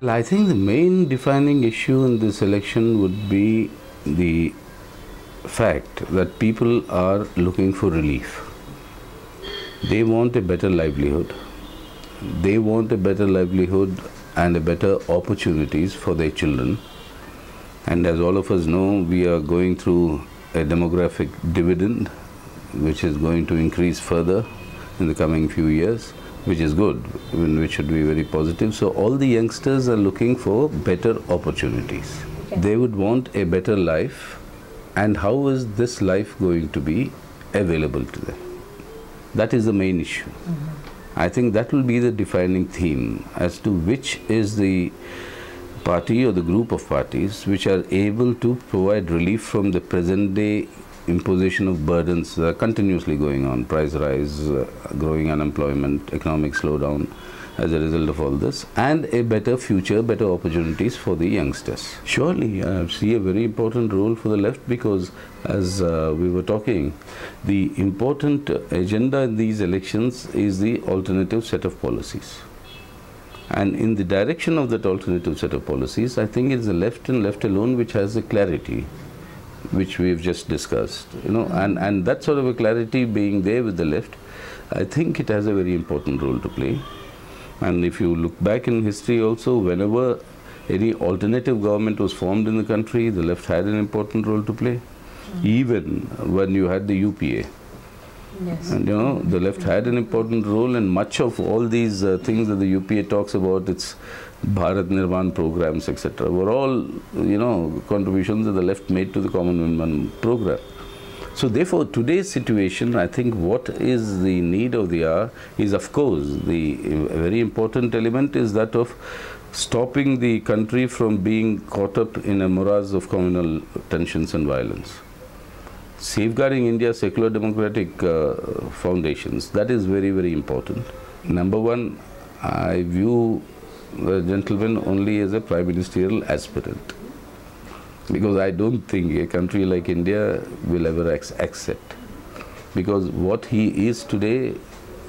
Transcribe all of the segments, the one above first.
Well, I think the main defining issue in this election would be the fact that people are looking for relief. They want a better livelihood. They want a better livelihood and a better opportunities for their children. And as all of us know, we are going through a demographic dividend which is going to increase further in the coming few years, which is good, which should be very positive. So all the youngsters are looking for better opportunities. Okay. They would want a better life, and how is this life going to be available to them? That is the main issue. I think that will be the defining theme as to which is the party or the group of parties which are able to provide relief from the present day imposition of burdens that are continuously going on, price rise, growing unemployment, economic slowdown as a result of all this, and a better future, better opportunities for the youngsters. Surely I see a very important role for the left because, as we were talking, the important agenda in these elections is the alternative set of policies. And in the direction of that alternative set of policies, I think it's the left and left alone which has the clarity which we've just discussed, and that sort of a clarity being there with the left, I think it has a very important role to play. And if you look back in history also, whenever any alternative government was formed in the country, the left had an important role to play. Even when you had the UPA. Yes. And the left had an important role, and much of all these things that the UPA talks about, its Bharat Nirman programs, etc., were all, contributions that the left made to the Common Man program. So therefore, today's situation, I think what is the need of the hour is, of course, the very important element is that of stopping the country from being caught up in a morass of communal tensions and violence. Safeguarding India's secular democratic foundations, that is very, very important. Number one, I view the gentleman only as a prime ministerial aspirant, because I don't think a country like India will ever accept. Because what he is today,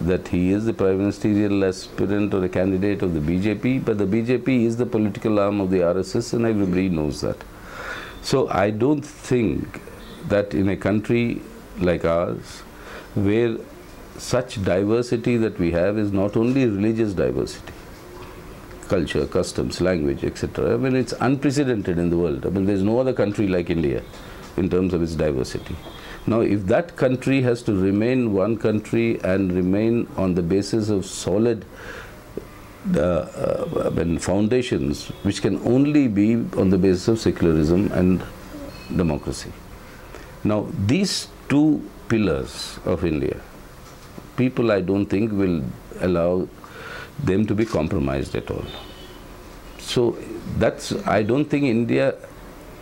that he is the prime ministerial aspirant or a candidate of the BJP, but the BJP is the political arm of the RSS, and everybody knows that. So I don't think that in a country like ours, where such diversity that we have is not only religious diversity, culture, customs, language, etc. I mean, it's unprecedented in the world. I mean, there's no other country like India in terms of its diversity. Now, if that country has to remain one country and remain on the basis of solid foundations, which can only be on the basis of secularism and democracy. Now, these two pillars of India, people I don't think will allow them to be compromised at all. So I don't think India,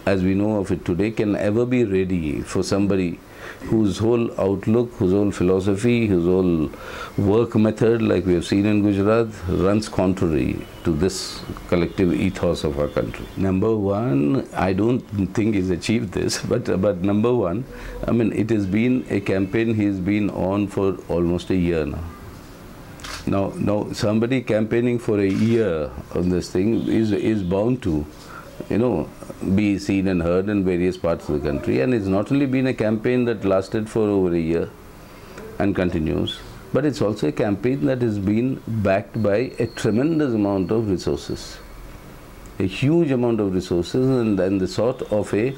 as we know of it today, can ever be ready for somebody whose whole outlook, whose whole philosophy, whose whole work method, like we have seen in Gujarat, runs contrary to this collective ethos of our country. Number one, I don't think he's achieved this, but number one, I mean, it has been a campaign he's been on for almost a year now. Now, somebody campaigning for a year on this thing is bound to, be seen and heard in various parts of the country. And it's not only been a campaign that lasted for over a year and continues, but it's also a campaign that has been backed by a tremendous amount of resources. A huge amount of resources, and the sort of a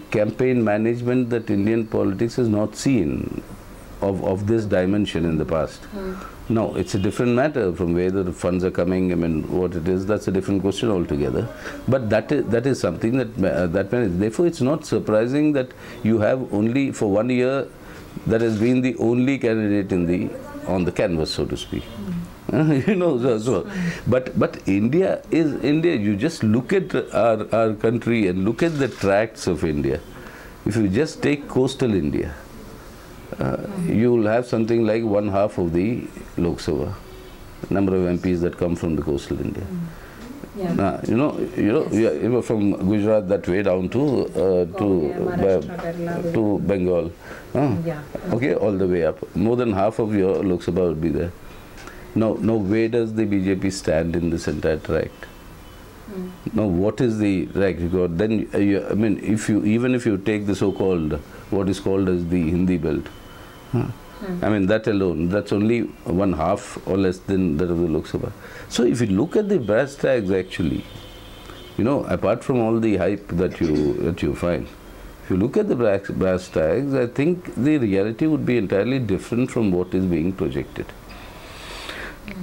campaign management that Indian politics has not seen of this dimension in the past. Now, it's a different matter from where the funds are coming. I mean, what it is, that's a different question altogether. But that is something that therefore, it's not surprising that you have only for 1 year that has been the only candidate on the canvas, so to speak. But India is India. You just look at our country and look at the tracts of India. If you just take coastal India, you will have something like 1/2 of the Lok Sabha number of MPs that come from the coastal India. From Gujarat that way down to Bengal. Okay, all the way up. More than half of your Lok Sabha will be there. Now, where does the BJP stand in this entire tract? Now, what is the track record? Then, I mean, even if you take the so-called, what is called as the Hindi belt, I mean, that alone, that's only one half or less than that of the Lok Sabha. So, if you look at the brass tags, actually, you know, apart from all the hype that you find, if you look at the brass tags, I think the reality would be entirely different from what is being projected.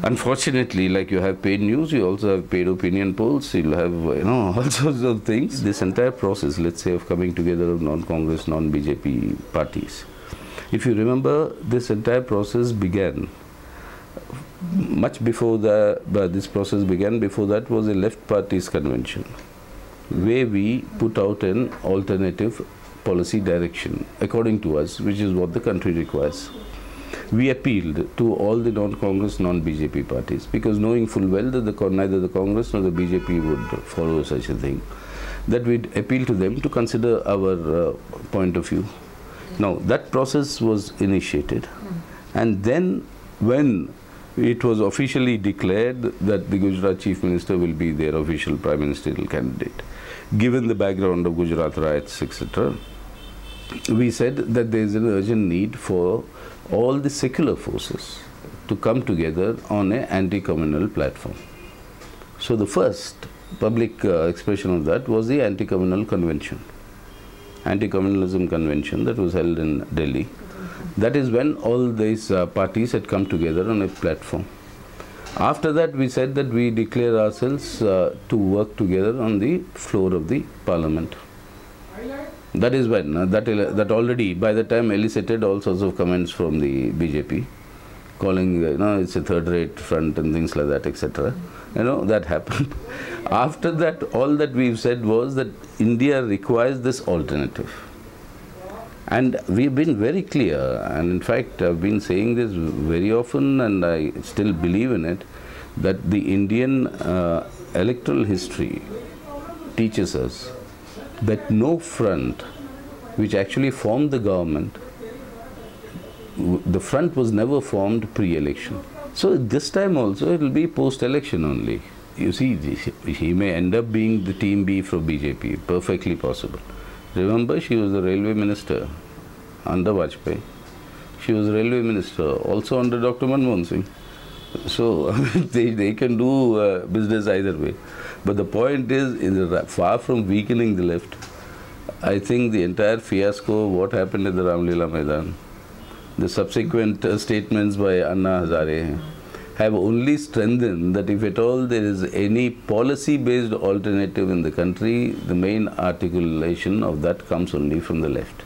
Unfortunately, like you have paid news, you also have paid opinion polls, you'll have, you know, all sorts of things. This entire process, let's say, of coming together of non-Congress, non-BJP parties. If you remember, this entire process began much before this process began. Before that was a left parties convention, where we put out an alternative policy direction, according to us, which is what the country requires. We appealed to all the non-Congress, non-BJP parties, because knowing full well that neither the Congress nor the BJP would follow such a thing, that we'd appeal to them to consider our point of view. Now, that process was initiated, and then when it was officially declared that the Gujarat Chief Minister will be their official Prime Ministerial candidate, given the background of Gujarat riots, etc., we said that there is an urgent need for all the secular forces to come together on an anti-communal platform. So the first public expression of that was the anti-communal convention, anti-communalism convention that was held in Delhi. That is when all these parties had come together on a platform. After that, we said that we declare ourselves to work together on the floor of the parliament. That is when, that already by the time elicited all sorts of comments from the BJP, calling, you know, it's a third-rate front and things like that, etc. You know, that happened. After that, all that we've said was that India requires this alternative. And we've been very clear, and in fact, I've been saying this very often, and I still believe in it, that the Indian electoral history teaches us that no front which actually formed the government, the front was never formed pre-election. So this time also it will be post-election only. You see, he may end up being the team B for BJP, perfectly possible. Remember, she was the railway minister under Vajpayee. She was railway minister also under Dr. Manmohan Singh. So they can do business either way. But the point is, far from weakening the left, I think the entire fiasco of what happened at the Ramlila Maidan, the subsequent statements by Anna Hazare, have only strengthened that if at all there is any policy-based alternative in the country, the main articulation of that comes only from the left.